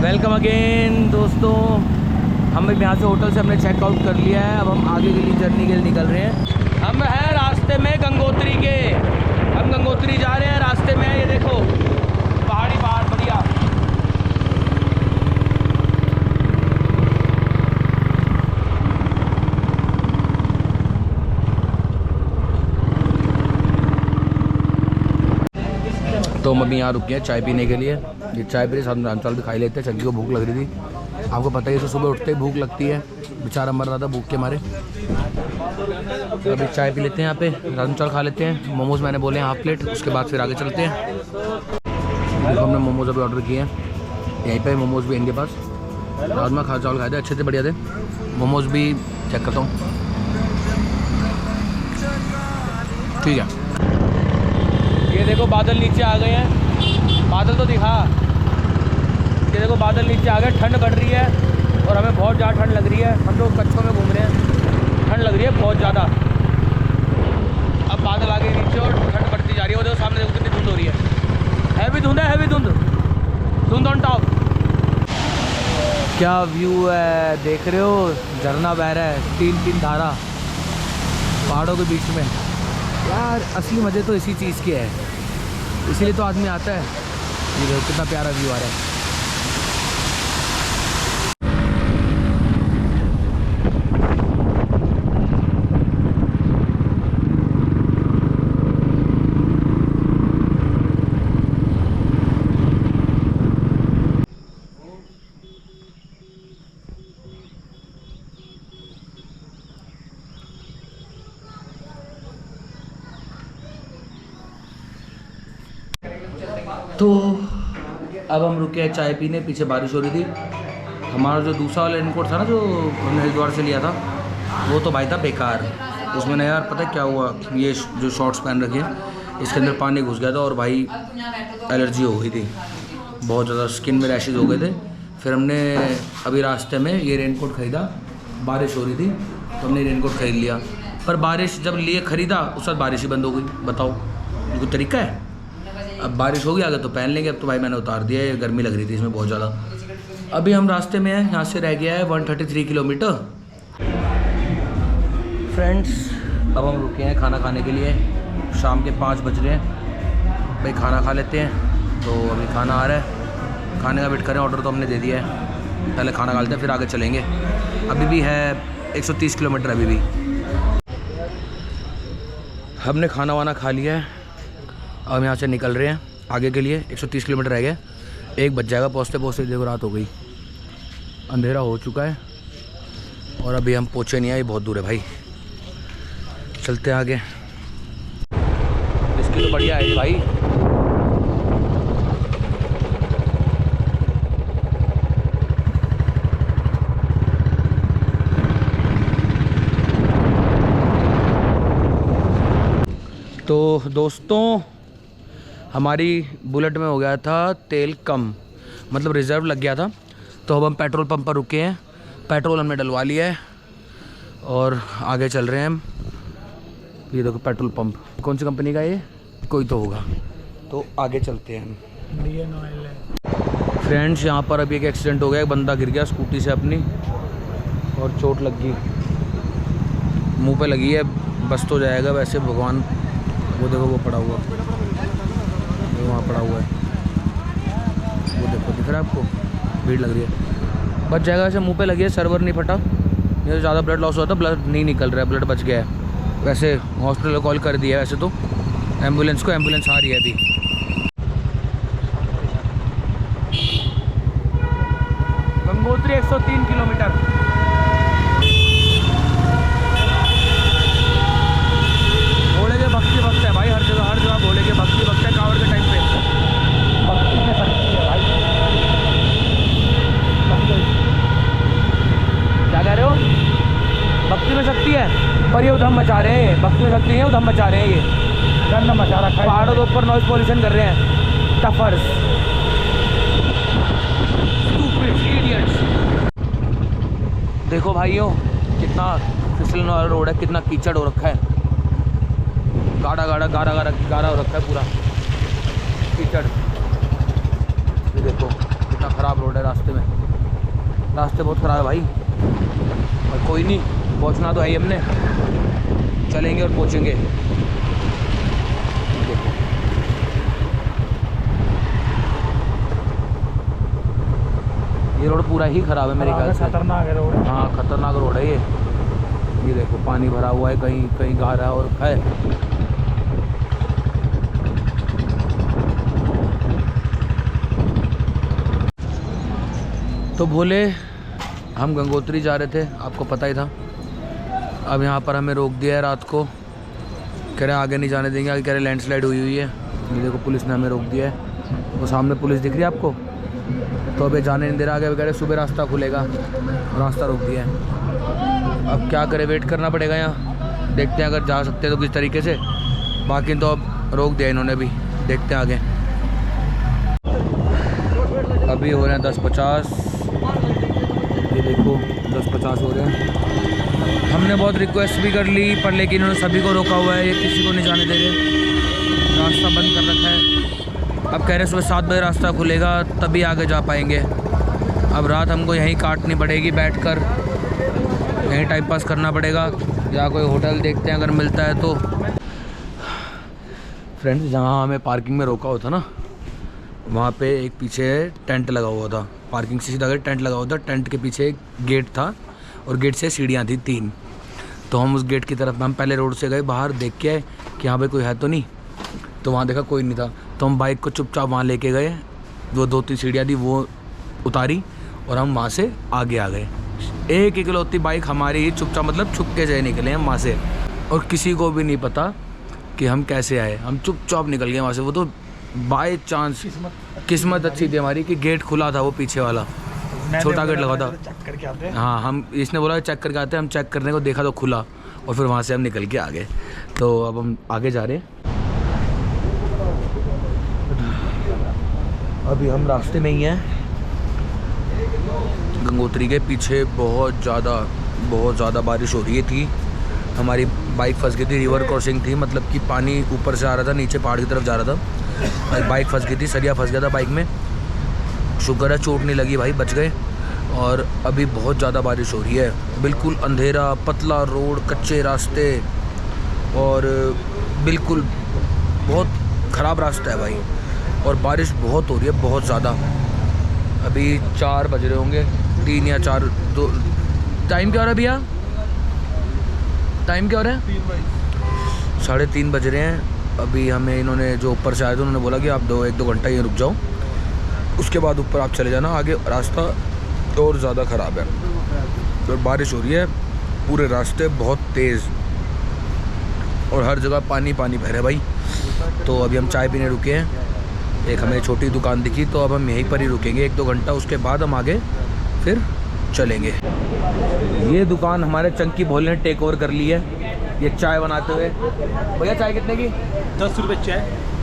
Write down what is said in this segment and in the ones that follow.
Welcome again दोस्तों। हम यहाँ से होटल से हमने चेकआउट कर लिया है। अब हम आगे के लिए जर्नी के लिए निकल रहे हैं। हम हैं रास्ते में गंगोत्री के। हम गंगोत्री जा रहे हैं, रास्ते में है ये देखो पहाड़ बढ़िया। तो हम अभी यहाँ रुके हैं चाय पीने के लिए। ये चाय पी साथ में राम चावल भी खाई लेते हैं। चक्की को भूख लग रही थी, आपको पता ही है, तो सुबह उठते ही भूख लगती है। बेचारा मर रहा था भूख के मारे। तो अभी चाय पी लेते हैं, यहाँ पे राम चावल खा लेते हैं। मोमोज़ मैंने बोले हैं हाफ प्लेट, उसके बाद फिर आगे चलते हैं। देखो हमने मोमोज़ अभी ऑर्डर किए हैं, यहीं पे मोमोज़ भी इनके पास। राजमा खा चावल खाए थे, अच्छे थे, बढ़िया थे। मोमोज़ भी चेक करता हूँ, ठीक है। ये देखो बादल नीचे आ गए हैं, बादल तो दिखा। ये देखो बादल नीचे आ गए, ठंड बढ़ रही है और हमें बहुत ज़्यादा ठंड लग रही है। हम लोग कच्छों में घूम रहे हैं, ठंड लग रही है बहुत ज़्यादा। अब बादल आ गए नीचे और ठंड बढ़ती जा रही है। वो देखो सामने देखो कितनी धुंध हो रही है, हैवी धुंध है, हैवी धुंध, धुंध ऑन टॉप। क्या व्यू है, देख रहे हो, झरना बह रहा है, तीन धारा पहाड़ों के बीच में। यार असली मज़े तो इसी चीज़ के है, इसीलिए तो आदमी आता है। ये देखो कितना प्यारा व्यू आ रहा है। तो अब हम रुके हैं चाय पीने, पीछे बारिश हो रही थी। हमारा जो दूसरा वाला रेनकोट था ना, जो हमने हरिद्वार से लिया था, वो तो भाई था बेकार। उसमें ना यार पता है क्या हुआ, ये जो शॉर्ट्स पहन रखे हैं इसके अंदर पानी घुस गया था और भाई एलर्जी हो गई थी, बहुत ज़्यादा स्किन में रैशेज हो गए थे। फिर हमने अभी रास्ते में ये रेनकोट ख़रीदा, बारिश हो रही थी तो हमने रेनकोट ख़रीद लिया। पर बारिश जब लिए ख़रीदा उस वक्त बारिश ही बंद हो गई। बताओ ये कोई तरीका है? अब बारिश होगी आगे तो पहन लेंगे। अब तो भाई मैंने उतार दिया है, गर्मी लग रही थी इसमें बहुत ज़्यादा। अभी हम रास्ते में हैं, यहाँ से रह गया है 133 किलोमीटर। फ्रेंड्स अब हम रुके हैं खाना खाने के लिए, शाम के 5 बज रहे हैं। भाई खाना खा लेते हैं। तो अभी खाना आ रहा है, खाने का वेट करें। ऑर्डर तो हमने दे दिया है, पहले खाना खा लेते हैं फिर आगे चलेंगे। अभी भी है 130 किलोमीटर अभी भी। हमने खाना वाना खा लिया है, अब यहाँ से निकल रहे हैं आगे के लिए। 130 किलोमीटर रह गए, 1 बज जाएगा पहुँचते पहुँचते। देखो रात हो गई, अंधेरा हो चुका है और अभी हम पहुँचे नहीं आए, बहुत दूर है भाई। चलते हैं आगे। इसकी तो बढ़िया है भाई। तो दोस्तों हमारी बुलेट में हो गया था तेल कम, मतलब रिज़र्व लग गया था। तो अब हम पेट्रोल पंप पर रुके हैं, पेट्रोल हमने डलवा लिया है और आगे चल रहे हैं हम। ये देखो पेट्रोल पंप, कौन सी कंपनी का है ये? कोई तो होगा। तो आगे चलते हैं हम। इंडियन ऑयल है। फ्रेंड्स यहाँ पर अभी एक एक्सीडेंट हो गया, एक बंदा गिर गया स्कूटी से अपनी और चोट लग गई, मुँह पे लगी है। बस तो जाएगा वैसे, भगवान। वो देखो वो पड़ा हुआ, वहाँ पड़ा हुआ है, वो देखो, दिख रहा है आपको? भीड़ लग रही है, बच जाएगा। ऐसे मुंह पे लगी है, सर्वर नहीं फटा। ये तो ज़्यादा ब्लड लॉस हुआ था, ब्लड नहीं निकल रहा है, ब्लड बच गया है। वैसे हॉस्पिटल को कॉल कर दिया है, वैसे तो एम्बुलेंस को, एम्बुलेंस आ रही है अभी। गंगोत्री 103 किलोमीटर। भोले के भक्ति भक्त है भाई, हर जगह भोले के भक्ति भक्त है। कावड़ के टाइम पे भक्ति में शक्ति है भाई। क्या कह रहे हो? भक्ति में शक्ति है, पर ये उधम मचा रहे हैं। भक्ति में शक्ति है, उधम मचा रहे हैं। ये गंदा मचा रखा है, पहाड़ों के ऊपर नॉइज पॉल्यूशन कर रहे हैं, टफर्स, स्टूपिड इडियट्स। देखो भाइयों कितना फिसलन वाला रोड है, कितना कीचड़ हो रखा है, गाढ़ा हो रखा है पूरा कीचड़। ये देखो कितना ख़राब रोड है। रास्ते में, रास्ते बहुत ख़राब है भाई। और कोई नहीं, पहुंचना तो है ही हमने, चलेंगे और पहुंचेंगे। देखो ये रोड पूरा ही ख़राब है मेरे ख्याल से। खतरनाक है रोड। हाँ खतरनाक रोड है ये देखो पानी भरा हुआ है, कहीं कहीं गहरा और है। तो भोले हम गंगोत्री जा रहे थे, आपको पता ही था। अब यहाँ पर हमें रोक दिया है रात को, कह रहे आगे नहीं जाने देंगे, आगे कह रहे लैंडस्लाइड हुई हुई है। ये देखो पुलिस ने हमें रोक दिया है, वो सामने पुलिस दिख रही है आपको, तो अभी जाने नहीं दे रहा। आगे कह रहे सुबह रास्ता खुलेगा, रास्ता रोक दिया है। अब क्या करें, वेट करना पड़ेगा यहाँ, देखते हैं अगर जा सकते हैं तो किस तरीके से, बाकी तो अब रोक दिया इन्होंने भी, देखते हैं आगे। अभी हो रहे हैं 10:50, ये देखो 10:50 हो रहे हैं। हमने बहुत रिक्वेस्ट भी कर ली पर लेकिन इन्होंने सभी को रोका हुआ है, ये किसी को नहीं जाने दे रहे, रास्ता बंद कर रखा है। अब कह रहे सुबह 7 बजे रास्ता खुलेगा तभी आगे जा पाएंगे। अब रात हमको यहीं काटनी पड़ेगी, बैठकर यहीं टाइम पास करना पड़ेगा, या कोई होटल देखते हैं अगर मिलता है तो। फ्रेंड्स जहाँ हमें पार्किंग में रोका हुआ था ना, वहाँ पे एक पीछे टेंट लगा हुआ था, पार्किंग से सीधा टेंट लगा हुआ था, टेंट के पीछे एक गेट था और गेट से सीढ़ियाँ थी 3। तो हम उस गेट की तरफ, हम पहले रोड से गए बाहर, देख के आए कि यहाँ पे कोई है तो नहीं, तो वहाँ देखा कोई नहीं था, तो हम बाइक को चुपचाप वहाँ लेके गए, वो 2-3 सीढ़ियाँ थी वो उतारी और हम वहाँ से आगे आ गए। एक इकलौती बाइक हमारी ही, चुपचाप मतलब छुपके से निकले हम वहाँ से, और किसी को भी नहीं पता कि हम कैसे आए, हम चुपचाप निकल गए वहाँ से। वो तो बाय चांस किस्मत अच्छी थी हमारी कि गेट खुला था, वो पीछे वाला छोटा गेट लगा था। चेक करके आते हैं। हाँ हम, इसने बोला चेक करके आते हैं, हम चेक करने को देखा तो खुला, और फिर वहाँ से हम निकल के आ गए। तो अब हम आगे जा रहे हैं, अभी हम रास्ते में ही हैं। गंगोत्री के पीछे बहुत ज़्यादा बारिश हो रही थी, हमारी बाइक फंस गई थी, रिवर क्रॉसिंग थी, मतलब कि पानी ऊपर से आ रहा था, नीचे पहाड़ की तरफ जा रहा था, बाइक फंस गई थी, सरिया फंस गया था बाइक में। शुक्र है चोट नहीं लगी भाई, बच गए। और अभी बहुत ज़्यादा बारिश हो रही है, बिल्कुल अंधेरा, पतला रोड, कच्चे रास्ते, और बिल्कुल बहुत ख़राब रास्ता है भाई, और बारिश बहुत हो रही है, बहुत ज़्यादा। अभी 4 बज रहे होंगे, 3 या 4, 2, टाइम क्या हो रहा है भैया, टाइम क्या हो रहा है? 3:30 बज रहे हैं। अभी हमें इन्होंने, जो ऊपर से आए थे, उन्होंने बोला कि आप 1-2 घंटा ये रुक जाओ, उसके बाद ऊपर आप चले जाना, आगे रास्ता और ज़्यादा ख़राब है, और बारिश हो रही है पूरे रास्ते बहुत तेज़, और हर जगह पानी पानी भरे भाई। तो अभी हम चाय पीने रुके हैं, एक हमें छोटी दुकान दिखी, तो अब हम यहीं पर ही रुकेंगे 1-2 घंटा, उसके बाद हम आगे फिर चलेंगे। ये दुकान हमारे चंकी भोले ने टेक ओवर कर ली है, ये चाय बनाते हुए। भैया चाय कितने की? 10 रुपये चाय।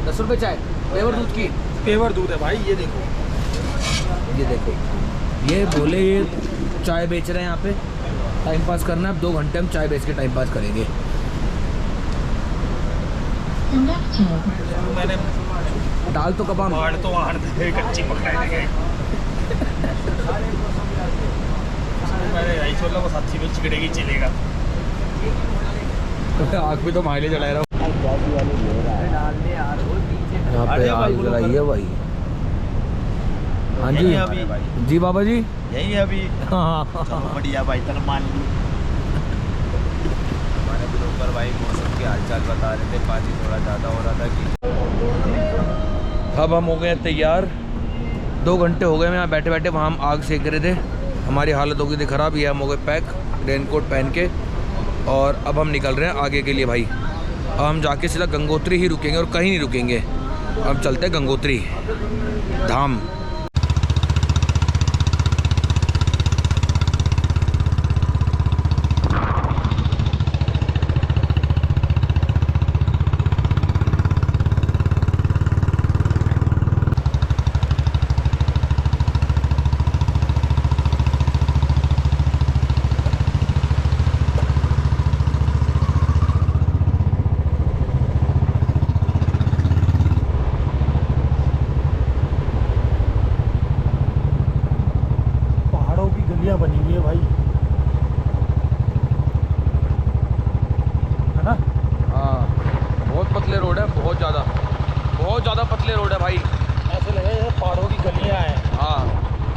10 रुपये चाय, पेवर दूध की? पेवर दूध है भाई, ये देखो, ये देखो, ये भोले ये चाय बेच रहे हैं यहाँ पे, टाइम पास करना है। अब 2 घंटे हम चाय बेच के टाइम पास करेंगे। मैंने दाल तो कबाब, कच्ची पकाएंगे। मैंने यही सोचा वो 7 मिर्च गिरेगी चलेगा। आग भी तो माइलेज चला रहा हूँ यहाँ पे, आग जलाई है भाई। हाँ जी जी बाबा जी, यही है अभी। हाँ बढ़िया भाई, तर मान ली। हमारे ब्रोकर भाई मौसम के हालचाल बता रहे थे, पानी थोड़ा ज़्यादा हो रहा था कि। अब हम हो गए तैयार, 2 घंटे हो गए मैं यहाँ बैठे बैठे, वहाँ हम आग सेक रहे थे, हमारी हालत हो गई थी ख़राब। ये हम हो गए पैक, रेनकोट पहन के, और अब हम निकल रहे हैं आगे के लिए भाई। अब हम जाके सीधा गंगोत्री ही रुकेंगे और कहीं नहीं रुकेंगे, अब चलते हैं गंगोत्री धाम। गलियां बनी हुई है भाई, है ना। हाँ बहुत पतले रोड है, बहुत ज़्यादा पतले रोड है भाई। ऐसे लगे जैसे पहाड़ों की गलियां हैं। हाँ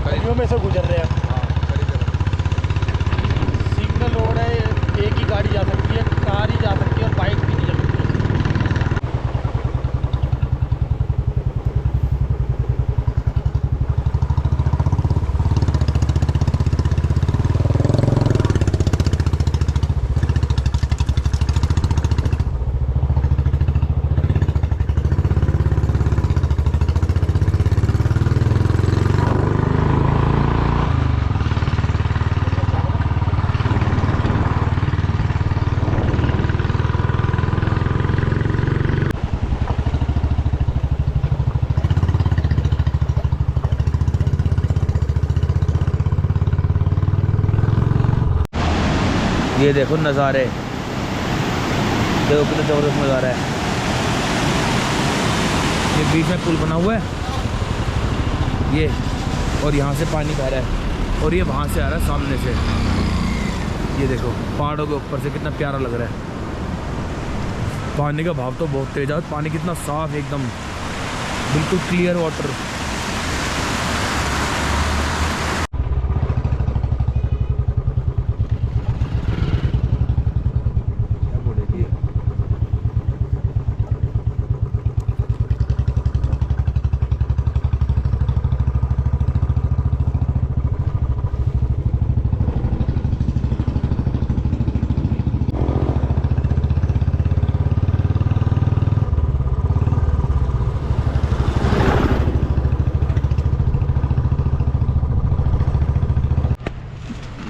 गलियों में से गुजर रहे हैं। हाँ सिंगल रोड है, एक ही गाड़ी जा सकती है, कार ही जा सकती है और बाइक भी नहीं जा सकती। ये देखो नज़ारे, देखो कितना ज़बरदस्त नज़ारा है। ये बीच में पुल बना हुआ है ये, और यहाँ से पानी बह रहा है और ये वहाँ से आ रहा है सामने से। ये देखो पहाड़ों के ऊपर से कितना प्यारा लग रहा है। पानी का भाव तो बहुत तेज है, पानी कितना साफ एकदम, बिल्कुल क्लियर वाटर।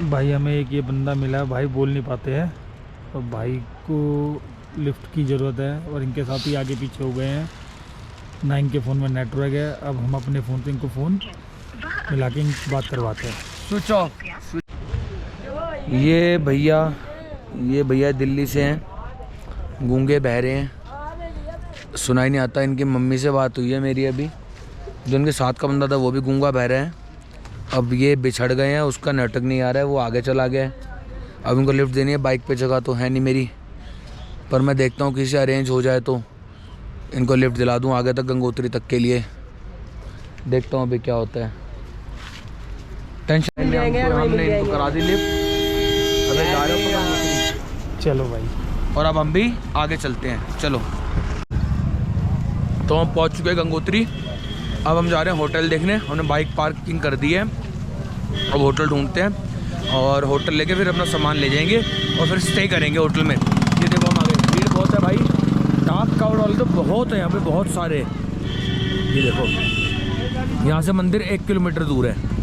भाई हमें एक ये बंदा मिला है, भाई बोल नहीं पाते हैं, और भाई को लिफ्ट की ज़रूरत है और इनके साथ ही आगे पीछे हो गए हैं ना। इनके फ़ोन में नेटवर्क है। अब हम अपने फ़ोन से इनको फ़ोन मिला के इनकी बात करवाते हैं। Switch off. ये भैया दिल्ली से हैं, गूंगे बहरे हैं, सुनाई नहीं आता। इनकी मम्मी से बात हुई है मेरी अभी, जो इनके साथ का बंदा था वो भी गूंगा बहरा है। अब ये बिछड़ गए हैं, उसका नेटवर्क नहीं आ रहा है, वो आगे चला गया है। अब इनको लिफ्ट देनी है, बाइक पे जगह तो है नहीं मेरी, पर मैं देखता हूँ किसी से अरेंज हो जाए तो इनको लिफ्ट दिला दूँ आगे तक, गंगोत्री तक के लिए। देखता हूँ अभी क्या होता है। टेंशन नहीं, हमने इनको करा दी लिफ्ट, अबे जा रहे हो गंगोत्री। चलो भाई, और अब हम भी आगे चलते हैं, चलो। तो हम पहुंच चुके हैं गंगोत्री। अब हम जा रहे हैं होटल देखने। हमने बाइक पार्किंग कर दी है, अब होटल ढूंढते हैं और होटल लेके फिर अपना सामान ले जाएंगे और फिर स्टे करेंगे होटल में। ये देखो हम आगे, भीड़ बहुत है भाई, डाक कावड़ वाले तो बहुत है यहाँ पे, बहुत सारे। ये देखो यहाँ से मंदिर 1 किलोमीटर दूर है।